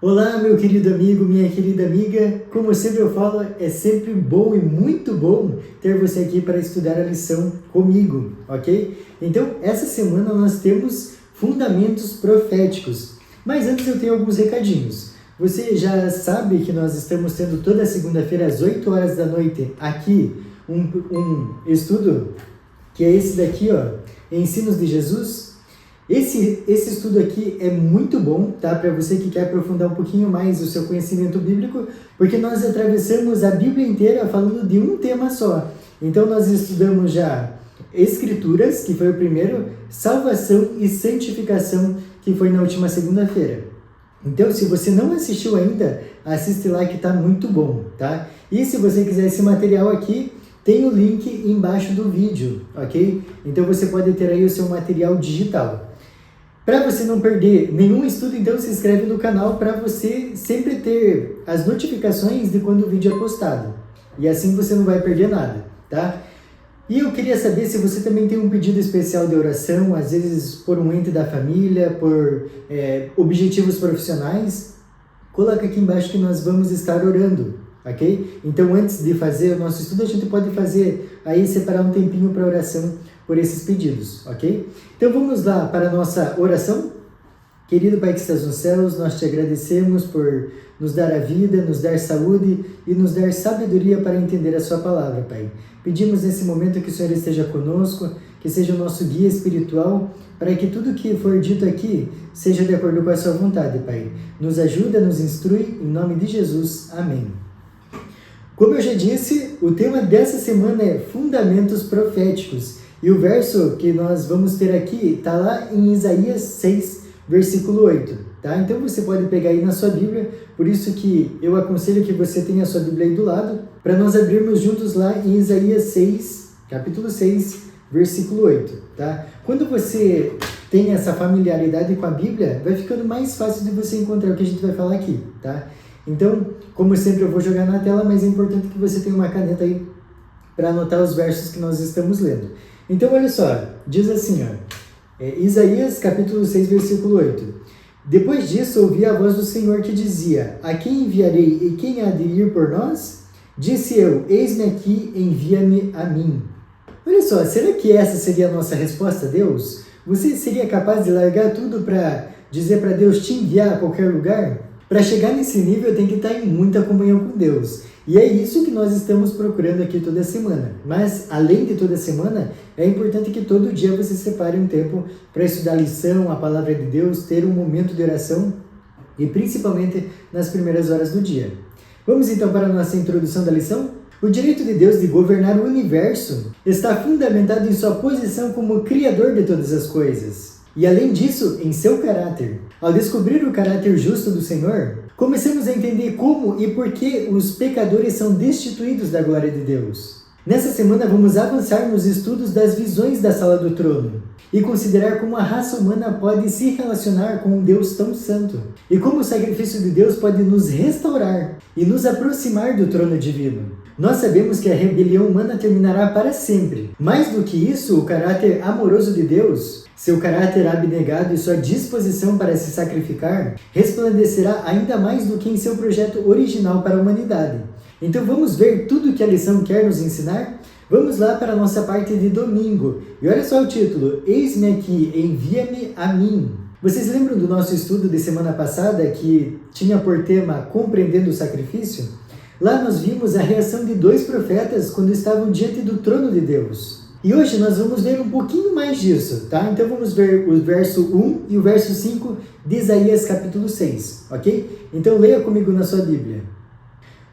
Olá, meu querido amigo, minha querida amiga. Como sempre eu falo, é sempre bom e muito bom ter você aqui para estudar a lição comigo, ok? Então, essa semana nós temos fundamentos proféticos. Mas antes eu tenho alguns recadinhos. Você já sabe que nós estamos tendo toda segunda-feira às 8 horas da noite aqui um estudo, que é esse daqui, ó, Ensinos de Jesus. Esse estudo aqui é muito bom, tá? Para você que quer aprofundar um pouquinho mais o seu conhecimento bíblico, porque nós atravessamos a Bíblia inteira falando de um tema só. Então nós estudamos já Escrituras, que foi o primeiro, salvação e santificação, que foi na última segunda-feira. Então, se você não assistiu ainda, assiste lá que tá muito bom, tá? E se você quiser esse material aqui, tem o link embaixo do vídeo, ok? Então você pode ter aí o seu material digital. Para você não perder nenhum estudo, então se inscreve no canal para você sempre ter as notificações de quando o vídeo é postado. E assim você não vai perder nada, tá? E eu queria saber se você também tem um pedido especial de oração, às vezes por um ente da família, por objetivos profissionais. Coloca aqui embaixo que nós vamos estar orando, ok? Então antes de fazer o nosso estudo, a gente pode fazer aí, separar um tempinho para oração por esses pedidos, ok? Então vamos lá para a nossa oração. Querido Pai que estás nos céus, nós te agradecemos por nos dar a vida, nos dar saúde e nos dar sabedoria para entender a sua palavra, Pai. Pedimos nesse momento que o Senhor esteja conosco, que seja o nosso guia espiritual, para que tudo que for dito aqui seja de acordo com a sua vontade, Pai. Nos ajuda, nos instrui, em nome de Jesus. Amém. Como eu já disse, o tema dessa semana é Fundamentos Proféticos. E o verso que nós vamos ter aqui está lá em Isaías 6, versículo 8. Tá? Então você pode pegar aí na sua Bíblia, por isso que eu aconselho que você tenha a sua Bíblia aí do lado, para nós abrirmos juntos lá em Isaías 6, capítulo 6, versículo 8. Tá? Quando você tem essa familiaridade com a Bíblia, vai ficando mais fácil de você encontrar o que a gente vai falar aqui. Tá? Então, como sempre, eu vou jogar na tela, mas é importante que você tenha uma caneta aí para anotar os versos que nós estamos lendo. Então, olha só, diz assim, ó, Isaías capítulo 6, versículo 8. Depois disso, ouvi a voz do Senhor que dizia, a quem enviarei e quem há de ir por nós? Disse eu, eis-me aqui, envia-me a mim. Olha só, será que essa seria a nossa resposta a Deus? Você seria capaz de largar tudo para dizer para Deus te enviar a qualquer lugar? Para chegar nesse nível, tem que estar em muita comunhão com Deus. E é isso que nós estamos procurando aqui toda semana. Mas, além de toda semana, é importante que todo dia você separe um tempo para estudar a lição, a palavra de Deus, ter um momento de oração e principalmente nas primeiras horas do dia. Vamos então para a nossa introdução da lição? O direito de Deus de governar o universo está fundamentado em sua posição como Criador de todas as coisas. E além disso, em seu caráter. Ao descobrir o caráter justo do Senhor, começamos a entender como e por que os pecadores são destituídos da glória de Deus. Nessa semana vamos avançar nos estudos das visões da sala do trono e considerar como a raça humana pode se relacionar com um Deus tão santo e como o sacrifício de Deus pode nos restaurar e nos aproximar do trono divino. Nós sabemos que a rebelião humana terminará para sempre. Mais do que isso, o caráter amoroso de Deus, seu caráter abnegado e sua disposição para se sacrificar, resplandecerá ainda mais do que em seu projeto original para a humanidade. Então vamos ver tudo o que a lição quer nos ensinar? Vamos lá para a nossa parte de domingo. E olha só o título, Eis-me aqui, envia-me a mim. Vocês lembram do nosso estudo de semana passada que tinha por tema Compreendendo o Sacrifício? Lá nós vimos a reação de dois profetas quando estavam diante do trono de Deus. E hoje nós vamos ver um pouquinho mais disso, tá? Então vamos ver o verso 1 e o verso 5 de Isaías capítulo 6, ok? Então leia comigo na sua Bíblia.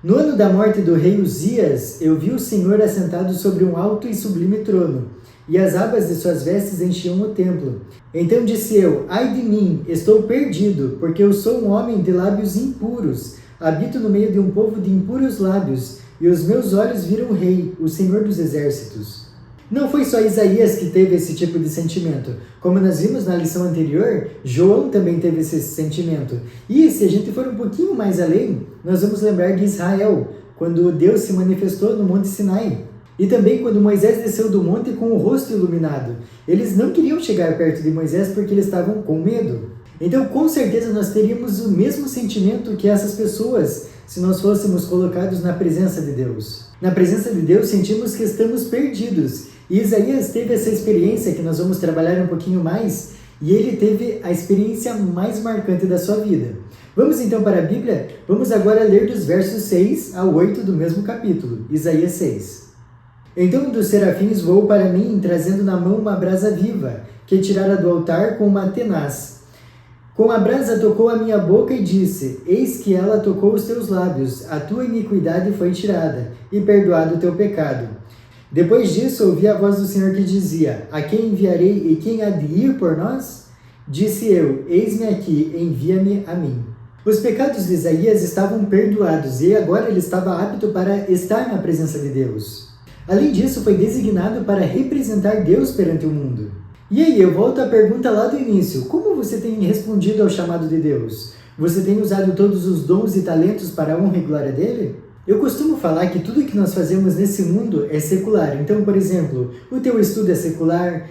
No ano da morte do rei Uzias, eu vi o Senhor assentado sobre um alto e sublime trono, e as abas de suas vestes enchiam o templo. Então disse eu, ai de mim, estou perdido, porque eu sou um homem de lábios impuros, habito no meio de um povo de impuros lábios, e os meus olhos viram o rei, o Senhor dos exércitos. Não foi só Isaías que teve esse tipo de sentimento. Como nós vimos na lição anterior, João também teve esse sentimento. E se a gente for um pouquinho mais além, nós vamos lembrar de Israel, quando Deus se manifestou no Monte Sinai. E também quando Moisés desceu do monte com o rosto iluminado. Eles não queriam chegar perto de Moisés porque eles estavam com medo. Então, com certeza, nós teríamos o mesmo sentimento que essas pessoas se nós fôssemos colocados na presença de Deus. Na presença de Deus, sentimos que estamos perdidos. E Isaías teve essa experiência, que nós vamos trabalhar um pouquinho mais, e ele teve a experiência mais marcante da sua vida. Vamos então para a Bíblia? Vamos agora ler dos versos 6 a 8 do mesmo capítulo, Isaías 6. Então um dos serafins voou para mim, trazendo na mão uma brasa viva, que tirara do altar com uma tenaz. Com a brasa tocou a minha boca e disse: Eis que ela tocou os teus lábios, a tua iniquidade foi tirada, e perdoado o teu pecado. Depois disso ouvi a voz do Senhor que dizia: A quem enviarei e quem há de ir por nós? Disse eu: Eis-me aqui, envia-me a mim. Os pecados de Isaías estavam perdoados e agora ele estava apto para estar na presença de Deus. Além disso, foi designado para representar Deus perante o mundo. E aí, eu volto à pergunta lá do início: como você tem respondido ao chamado de Deus? Você tem usado todos os dons e talentos para a honra e glória dele? Eu costumo falar que tudo que nós fazemos nesse mundo é secular. Então, por exemplo, o teu estudo é secular,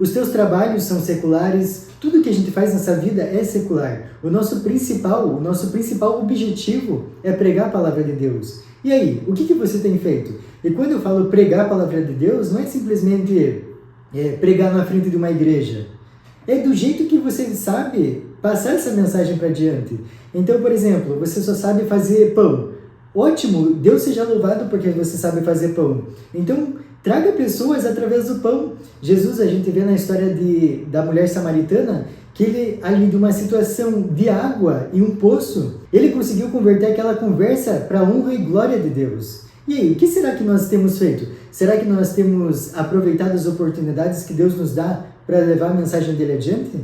os teus trabalhos são seculares, tudo que a gente faz nessa vida é secular. O nosso principal objetivo é pregar a palavra de Deus. E aí, o que você tem feito? E quando eu falo pregar a palavra de Deus, não é simplesmente pregar na frente de uma igreja. É do jeito que você sabe passar essa mensagem para adiante. Então, por exemplo, você só sabe fazer pão. Ótimo, Deus seja louvado porque você sabe fazer pão. Então, traga pessoas através do pão. Jesus, a gente vê na história da mulher samaritana, que ele, ali de uma situação de água e um poço, ele conseguiu converter aquela conversa para a honra e glória de Deus. E aí, o que será que nós temos feito? Será que nós temos aproveitado as oportunidades que Deus nos dá para levar a mensagem dele adiante?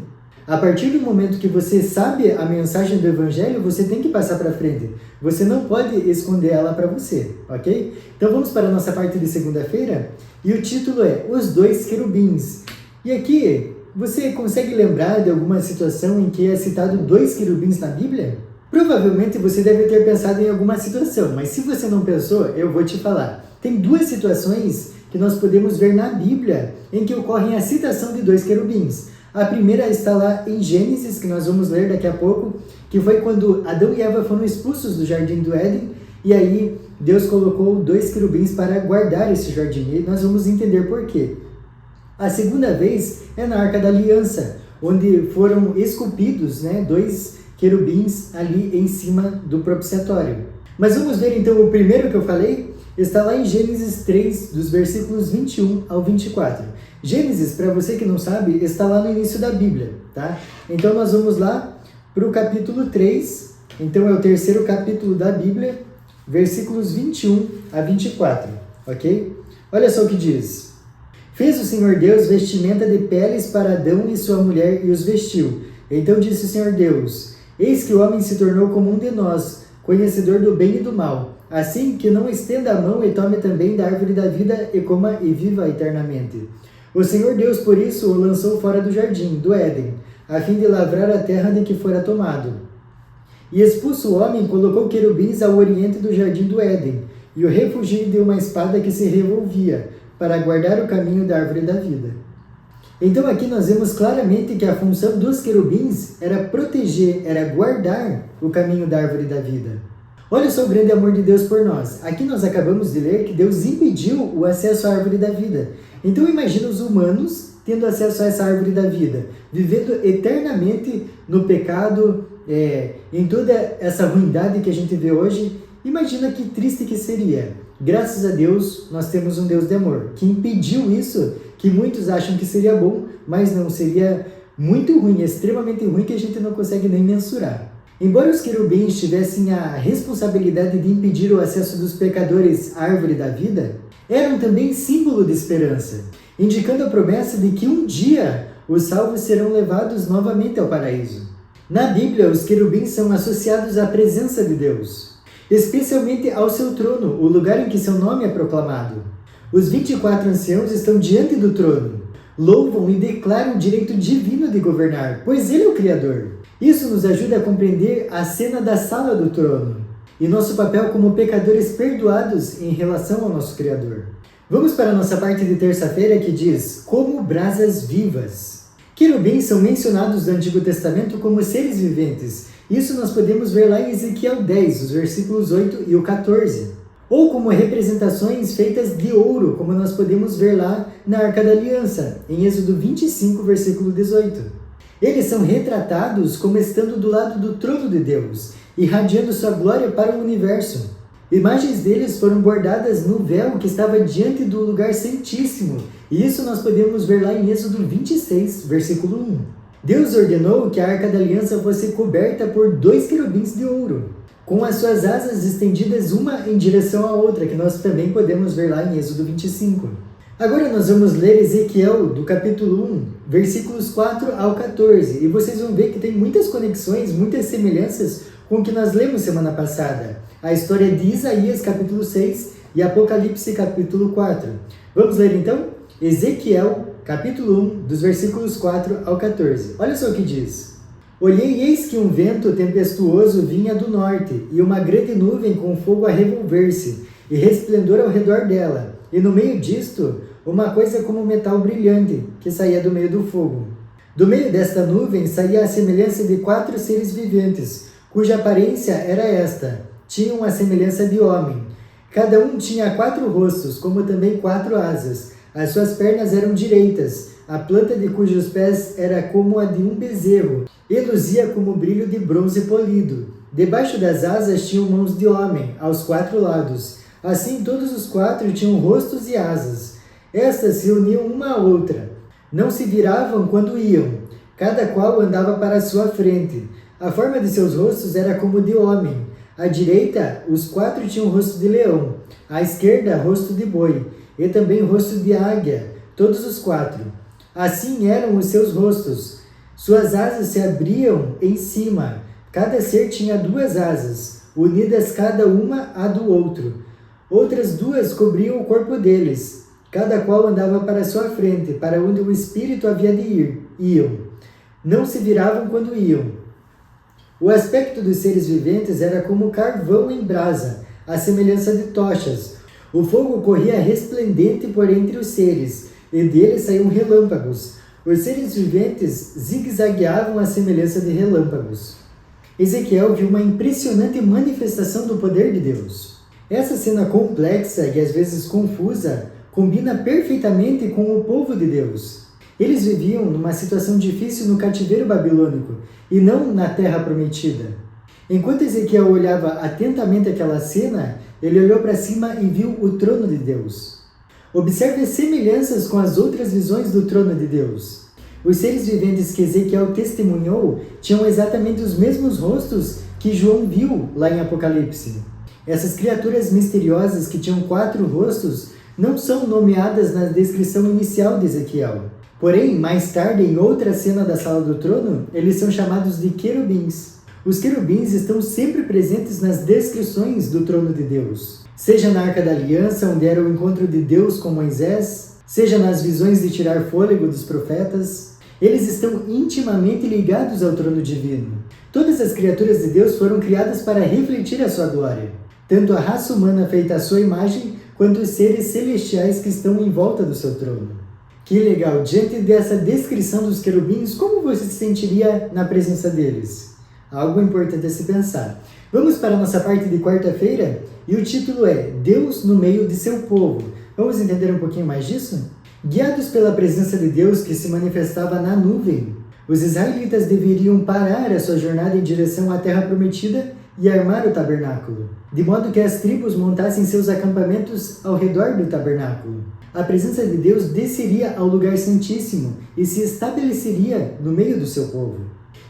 A partir do momento que você sabe a mensagem do Evangelho, você tem que passar para frente. Você não pode esconder ela para você, ok? Então vamos para a nossa parte de segunda-feira. E o título é Os Dois Querubins. E aqui, você consegue lembrar de alguma situação em que é citado dois querubins na Bíblia? Provavelmente você deve ter pensado em alguma situação, mas se você não pensou, eu vou te falar. Tem duas situações que nós podemos ver na Bíblia em que ocorrem a citação de dois querubins. A primeira está lá em Gênesis, que nós vamos ler daqui a pouco, que foi quando Adão e Eva foram expulsos do Jardim do Éden, e aí Deus colocou dois querubins para guardar esse jardim, e nós vamos entender por quê. A segunda vez é na Arca da Aliança, onde foram esculpidos dois querubins ali em cima do propiciatório. Mas vamos ver então o primeiro que eu falei, está lá em Gênesis 3, dos versículos 21 ao 24. Gênesis, para você que não sabe, está lá no início da Bíblia, tá? Então nós vamos lá para o capítulo 3, então é o terceiro capítulo da Bíblia, versículos 21 a 24, ok? Olha só o que diz. Fez o Senhor Deus vestimenta de peles para Adão e sua mulher e os vestiu. Então disse o Senhor Deus: Eis que o homem se tornou como um de nós, conhecedor do bem e do mal. Assim que não estenda a mão e tome também da árvore da vida e coma e viva eternamente. O Senhor Deus, por isso, o lançou fora do jardim, do Éden, a fim de lavrar a terra de que fora tomado. E expulso o homem, colocou querubins ao oriente do jardim do Éden, e o refugiu de uma espada que se revolvia, para guardar o caminho da árvore da vida. Então aqui nós vemos claramente que a função dos querubins era proteger, era guardar o caminho da árvore da vida. Olha só o grande amor de Deus por nós. Aqui nós acabamos de ler que Deus impediu o acesso à árvore da vida. Então imagina os humanos tendo acesso a essa árvore da vida, vivendo eternamente no pecado, em toda essa ruindade que a gente vê hoje. Imagina que triste que seria. Graças a Deus, nós temos um Deus de amor, que impediu isso, que muitos acham que seria bom, mas não, seria muito ruim, extremamente ruim, que a gente não consegue nem mensurar. Embora os querubins tivessem a responsabilidade de impedir o acesso dos pecadores à árvore da vida, eram também símbolo de esperança, indicando a promessa de que um dia os salvos serão levados novamente ao paraíso. Na Bíblia, os querubins são associados à presença de Deus, especialmente ao seu trono, o lugar em que seu nome é proclamado. Os 24 anciãos estão diante do trono, louvam e declaram o direito divino de governar, pois ele é o Criador. Isso nos ajuda a compreender a cena da sala do trono e nosso papel como pecadores perdoados em relação ao nosso Criador. Vamos para a nossa parte de terça-feira que diz, como brasas vivas. Querubins são mencionados no Antigo Testamento como seres viventes. Isso nós podemos ver lá em Ezequiel 10, os versículos 8 e o 14. Ou como representações feitas de ouro, como nós podemos ver lá na Arca da Aliança, em Êxodo 25, versículo 18. Eles são retratados como estando do lado do trono de Deus, irradiando sua glória para o universo. Imagens deles foram bordadas no véu que estava diante do lugar santíssimo, e isso nós podemos ver lá em Êxodo 26, versículo 1. Deus ordenou que a Arca da Aliança fosse coberta por 2 querubins de ouro, com as suas asas estendidas uma em direção à outra, que nós também podemos ver lá em Êxodo 25. Agora nós vamos ler Ezequiel, do capítulo 1, versículos 4 ao 14, e vocês vão ver que tem muitas conexões, muitas semelhanças com o que nós lemos semana passada. A história de Isaías, capítulo 6, e Apocalipse, capítulo 4. Vamos ler então? Ezequiel, capítulo 1, dos versículos 4 ao 14. Olha só o que diz. Olhei e eis que um vento tempestuoso vinha do norte, e uma grande nuvem com fogo a revolver-se, e resplendor ao redor dela, e no meio disto, uma coisa como metal brilhante, que saía do meio do fogo. Do meio desta nuvem saía a semelhança de 4 seres viventes, cuja aparência era esta: tinham a semelhança de homem. Cada um tinha 4 rostos, como também 4 asas. As suas pernas eram direitas, a planta de cujos pés era como a de um bezerro, e luzia como brilho de bronze polido. Debaixo das asas tinham mãos de homem, aos 4 lados. Assim todos os 4 tinham rostos e asas. Estas se uniam uma à outra. Não se viravam quando iam. Cada qual andava para a sua frente. A forma de seus rostos era como de homem. À direita, os 4 tinham rosto de leão. À esquerda, rosto de boi. E também rosto de águia. Todos os 4. Assim eram os seus rostos. Suas asas se abriam em cima. Cada ser tinha 2 asas, unidas cada uma à do outro. Outras 2 cobriam o corpo deles. Cada qual andava para sua frente, para onde o espírito havia de ir. Iam. Não se viravam quando iam. O aspecto dos seres viventes era como carvão em brasa, à semelhança de tochas. O fogo corria resplendente por entre os seres, e deles saíam relâmpagos. Os seres viventes zigue-zagueavam à semelhança de relâmpagos. Ezequiel viu uma impressionante manifestação do poder de Deus. Essa cena complexa e às vezes confusa combina perfeitamente com o povo de Deus. Eles viviam numa situação difícil no cativeiro babilônico e não na terra prometida. Enquanto Ezequiel olhava atentamente aquela cena, ele olhou para cima e viu o trono de Deus. Observe as semelhanças com as outras visões do trono de Deus. Os seres viventes que Ezequiel testemunhou tinham exatamente os mesmos rostos que João viu lá em Apocalipse. Essas criaturas misteriosas que tinham 4 rostos não são nomeadas na descrição inicial de Ezequiel. Porém, mais tarde, em outra cena da sala do trono, eles são chamados de querubins. Os querubins estão sempre presentes nas descrições do trono de Deus. Seja na Arca da Aliança, onde era o encontro de Deus com Moisés, seja nas visões de tirar fôlego dos profetas, eles estão intimamente ligados ao trono divino. Todas as criaturas de Deus foram criadas para refletir a sua glória. Tanto a raça humana feita à sua imagem, quanto os seres celestiais que estão em volta do seu trono. Que legal! Diante dessa descrição dos querubins, como você se sentiria na presença deles? Algo importante a se pensar. Vamos para a nossa parte de quarta-feira? E o título é Deus no meio de seu povo. Vamos entender um pouquinho mais disso? Guiados pela presença de Deus que se manifestava na nuvem, os israelitas deveriam parar a sua jornada em direção à terra prometida e armar o tabernáculo, de modo que as tribos montassem seus acampamentos ao redor do tabernáculo. A presença de Deus desceria ao lugar santíssimo e se estabeleceria no meio do seu povo.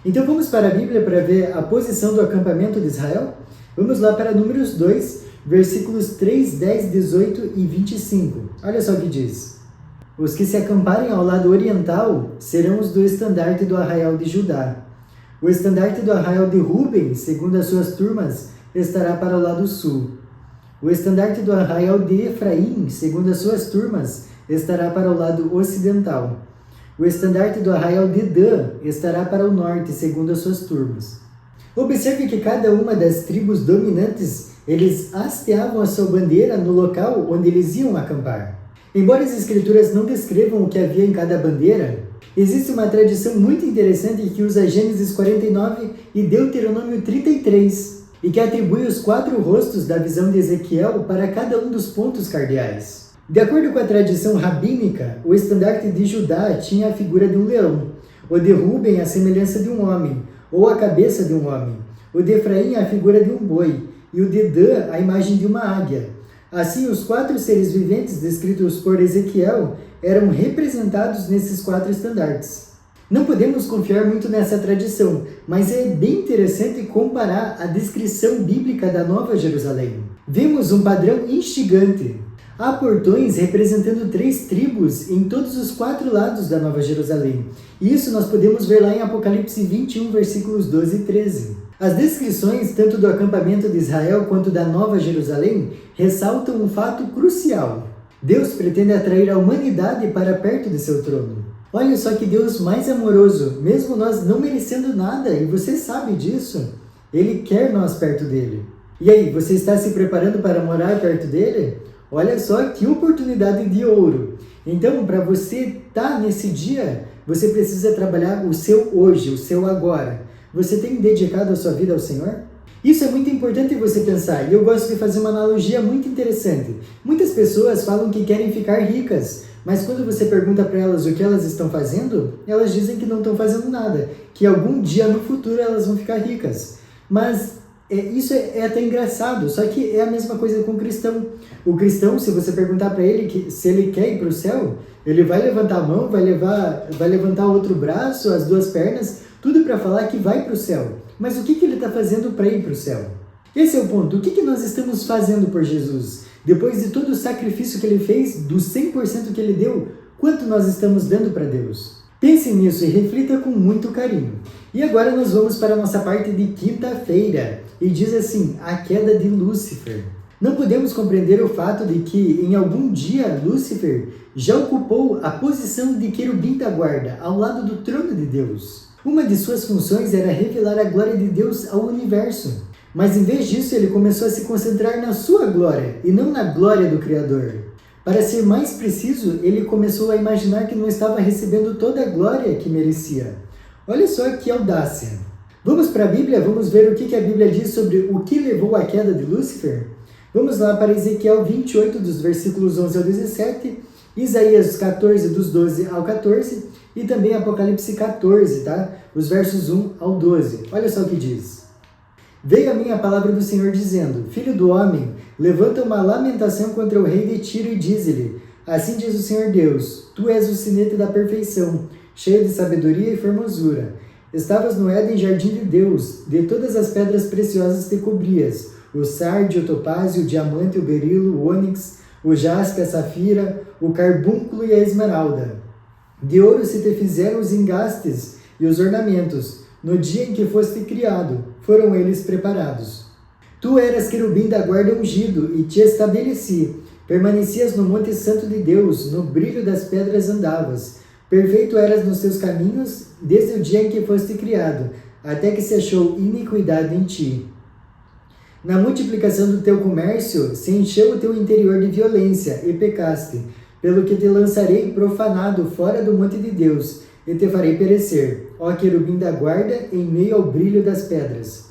Então vamos para a Bíblia para ver a posição do acampamento de Israel? Vamos lá para Números 2, versículos 3, 10, 18 e 25. Olha só o que diz. Os que se acamparem ao lado oriental serão os do estandarte do arraial de Judá. O estandarte do arraial de Ruben, segundo as suas turmas, estará para o lado sul. O estandarte do arraial de Efraim, segundo as suas turmas, estará para o lado ocidental. O estandarte do arraial de Dan estará para o norte, segundo as suas turmas. Observe que cada uma das tribos dominantes, eles hasteavam a sua bandeira no local onde eles iam acampar. Embora as escrituras não descrevam o que havia em cada bandeira, Existe uma tradição muito interessante que usa Gênesis 49 e Deuteronômio 33, e que atribui os 4 rostos da visão de Ezequiel para cada um dos pontos cardeais. De acordo com a tradição rabínica, o estandarte de Judá tinha a figura de um leão, o de Ruben a semelhança de um homem, ou a cabeça de um homem, o de Efraim a figura de um boi, e o de Dan a imagem de uma águia. Assim, os 4 seres viventes descritos por Ezequiel eram representados nesses 4 estandartes. Não podemos confiar muito nessa tradição, mas é bem interessante comparar a descrição bíblica da Nova Jerusalém. Vemos um padrão instigante. Há portões representando 3 tribos em todos os 4 lados da Nova Jerusalém. E isso nós podemos ver lá em Apocalipse 21, versículos 12 e 13. As descrições, tanto do acampamento de Israel quanto da Nova Jerusalém, ressaltam um fato crucial. Deus pretende atrair a humanidade para perto de seu trono. Olha só que Deus mais amoroso, mesmo nós não merecendo nada, e você sabe disso, Ele quer nós perto dele. E aí, você está se preparando para morar perto dele? Olha só que oportunidade de ouro. Então, para você estar nesse dia, você precisa trabalhar o seu hoje, o seu agora. Você tem dedicado a sua vida ao Senhor? Isso é muito importante você pensar, e eu gosto de fazer uma analogia muito interessante. Muitas pessoas falam que querem ficar ricas, mas quando você pergunta para elas o que elas estão fazendo, elas dizem que não estão fazendo nada, que algum dia no futuro elas vão ficar ricas. Mas isso é até engraçado, só que é a mesma coisa com o cristão. O cristão, se você perguntar para ele se ele quer ir para o céu, ele vai levantar a mão, vai levantar o outro braço, as 2 pernas, tudo para falar que vai para o céu. Mas o que ele está fazendo para ir para o céu? Esse é o ponto. O que nós estamos fazendo por Jesus? Depois de todo o sacrifício que ele fez, do 100% que ele deu, quanto nós estamos dando para Deus? Pense nisso e reflita com muito carinho. E agora nós vamos para a nossa parte de quinta-feira. E diz assim, a queda de Lúcifer. Não podemos compreender o fato de que, em algum dia, Lúcifer já ocupou a posição de querubim da guarda, ao lado do trono de Deus. Uma de suas funções era revelar a glória de Deus ao universo. Mas em vez disso, ele começou a se concentrar na sua glória, e não na glória do Criador. Para ser mais preciso, ele começou a imaginar que não estava recebendo toda a glória que merecia. Olha só que audácia. Vamos para a Bíblia, vamos ver o que a Bíblia diz sobre o que levou à queda de Lúcifer? Vamos lá para Ezequiel 28, dos versículos 11 ao 17, Isaías 14, dos 12 ao 14, e também Apocalipse 14, tá? Os versos 1 ao 12. Olha só o que diz. Veio a mim a palavra do Senhor dizendo, Filho do homem, levanta uma lamentação contra o rei de Tiro e dize-lhe, assim diz o Senhor Deus, tu és o sinete da perfeição, cheio de sabedoria e formosura. Estavas no Éden, jardim de Deus, de todas as pedras preciosas te cobrias, o sárdio, o topázio, o diamante, o berilo, o ônix, o jaspe, a safira, o carbúnculo e a esmeralda. De ouro se te fizeram os engastes e os ornamentos, no dia em que foste criado, foram eles preparados. Tu eras querubim da guarda ungido, e te estabeleci. Permanecias no monte santo de Deus, no brilho das pedras andavas. Perfeito eras nos teus caminhos, desde o dia em que foste criado, até que se achou iniquidade em ti. Na multiplicação do teu comércio, se encheu o teu interior de violência, e pecaste, pelo que te lançarei profanado fora do monte de Deus, e te farei perecer, ó querubim da guarda, em meio ao brilho das pedras.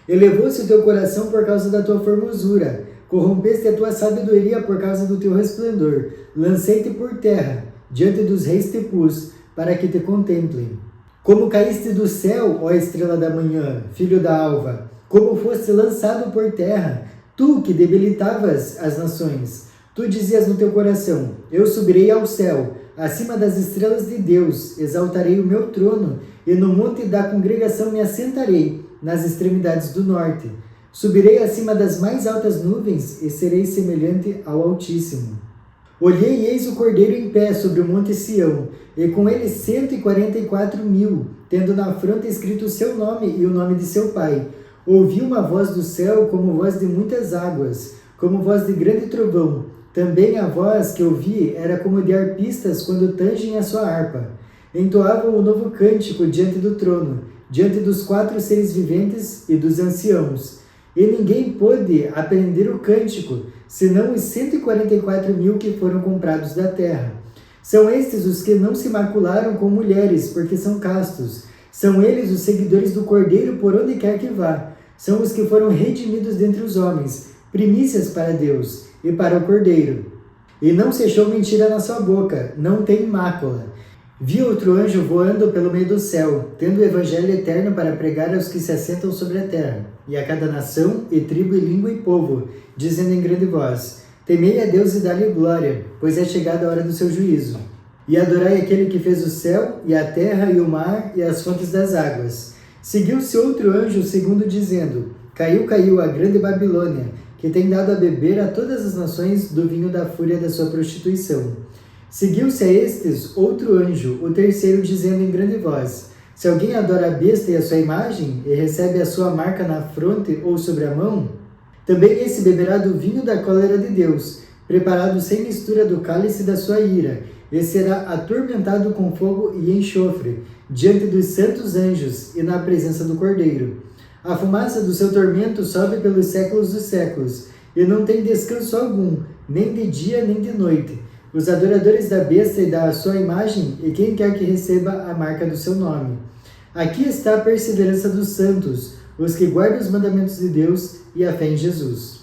Elevou-se o teu coração por causa da tua formosura, corrompeste a tua sabedoria por causa do teu resplendor, lancei-te por terra, diante dos reis te pus, para que te contemplem. Como caíste do céu, ó estrela da manhã, filho da alva, como foste lançado por terra, tu que debilitavas as nações. Tu dizias no teu coração, eu subirei ao céu, acima das estrelas de Deus, exaltarei o meu trono, e no monte da congregação me assentarei, nas extremidades do norte. Subirei acima das mais altas nuvens, e serei semelhante ao Altíssimo. Olhei e eis o Cordeiro em pé sobre o monte Sião, e com ele 144.000, tendo na fronte escrito o seu nome e o nome de seu pai. Ouvi uma voz do céu como voz de muitas águas, como voz de grande trovão. Também a voz que ouvi era como de arpistas quando tangem a sua harpa. Entoavam um novo cântico diante do trono, diante dos 4 seres viventes e dos anciãos. E ninguém pôde aprender o cântico, senão os 144.000 que foram comprados da terra. São estes os que não se macularam com mulheres, porque são castos. São eles os seguidores do Cordeiro por onde quer que vá. São os que foram redimidos dentre os homens, primícias para Deus e para o Cordeiro. E não se achou mentira na sua boca, não tem mácula. Vi outro anjo voando pelo meio do céu, tendo o evangelho eterno para pregar aos que se assentam sobre a terra, e a cada nação, e tribo, e língua, e povo, dizendo em grande voz: Temei a Deus e dá-lhe glória, pois é chegada a hora do seu juízo. E adorai aquele que fez o céu, e a terra, e o mar, e as fontes das águas. Seguiu-se outro anjo segundo, dizendo: Caiu, caiu a grande Babilônia, que tem dado a beber a todas as nações do vinho da fúria da sua prostituição. Seguiu-se a estes outro anjo, o terceiro, dizendo em grande voz: Se alguém adora a besta e a sua imagem, e recebe a sua marca na fronte ou sobre a mão, também esse beberá do vinho da cólera de Deus, preparado sem mistura do cálice da sua ira, e será atormentado com fogo e enxofre, diante dos santos anjos e na presença do Cordeiro. A fumaça do seu tormento sobe pelos séculos dos séculos, e não tem descanso algum, nem de dia nem de noite. Os adoradores da besta e da sua imagem, e quem quer que receba a marca do seu nome. Aqui está a perseverança dos santos, os que guardam os mandamentos de Deus e a fé em Jesus.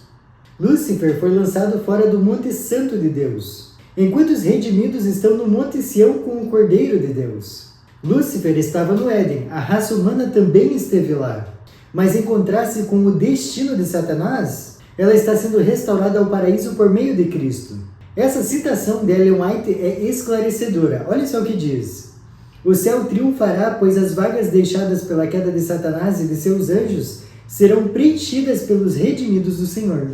Lúcifer foi lançado fora do Monte Santo de Deus, enquanto os redimidos estão no Monte Sião com o Cordeiro de Deus. Lúcifer estava no Éden, a raça humana também esteve lá. Mas em contraste com o destino de Satanás, ela está sendo restaurada ao paraíso por meio de Cristo. Essa citação de Ellen White é esclarecedora. Olha só o que diz. O céu triunfará, pois as vagas deixadas pela queda de Satanás e de seus anjos serão preenchidas pelos redimidos do Senhor.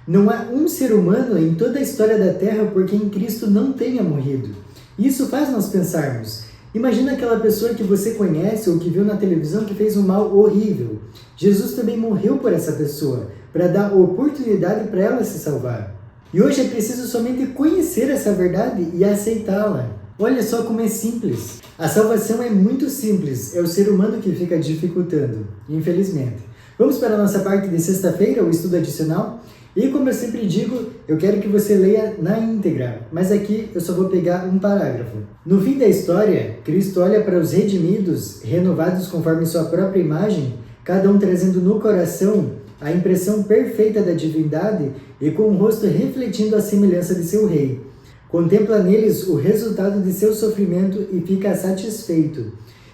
Não há um ser humano em toda a história da Terra por quem Cristo não tenha morrido. Isso faz nós pensarmos. Imagina aquela pessoa que você conhece ou que viu na televisão que fez um mal horrível. Jesus também morreu por essa pessoa, para dar oportunidade para ela se salvar. E hoje é preciso somente conhecer essa verdade e aceitá-la. Olha só como é simples. A salvação é muito simples, é o ser humano que fica dificultando, infelizmente. Vamos para a nossa parte de sexta-feira, o estudo adicional. E como eu sempre digo, eu quero que você leia na íntegra, mas aqui eu só vou pegar um parágrafo. No fim da história, Cristo olha para os redimidos, renovados conforme sua própria imagem, cada um trazendo no coração a impressão perfeita da divindade e com o rosto refletindo a semelhança de seu rei. Contempla neles o resultado de seu sofrimento e fica satisfeito.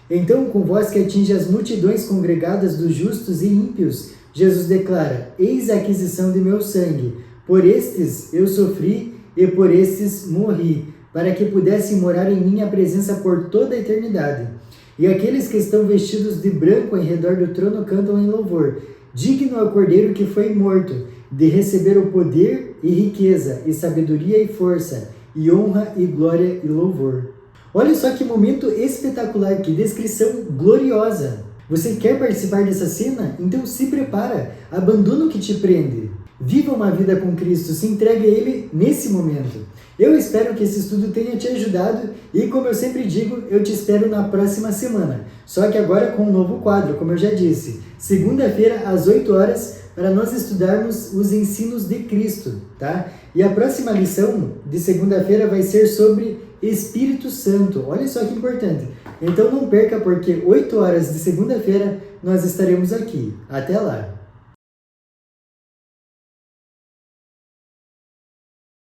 Então, com voz que atinge as multidões congregadas dos justos e ímpios, Jesus declara: Eis a aquisição de meu sangue. Por estes eu sofri e por estes morri, para que pudessem morar em minha presença por toda a eternidade. E aqueles que estão vestidos de branco em redor do trono cantam em louvor: Digno é o Cordeiro que foi morto, de receber o poder e riqueza, e sabedoria e força, e honra e glória e louvor. Olha só que momento espetacular, que descrição gloriosa. Você quer participar dessa cena? Então se prepara, abandona o que te prende. Viva uma vida com Cristo, se entregue a Ele nesse momento. Eu espero que esse estudo tenha te ajudado e, como eu sempre digo, eu te espero na próxima semana. Só que agora com um novo quadro, como eu já disse. Segunda-feira, às 8 horas, para nós estudarmos os ensinos de Cristo, tá? E a próxima lição de segunda-feira vai ser sobre Espírito Santo. Olha só que importante. Então não perca, porque 8 horas de segunda-feira nós estaremos aqui. Até lá!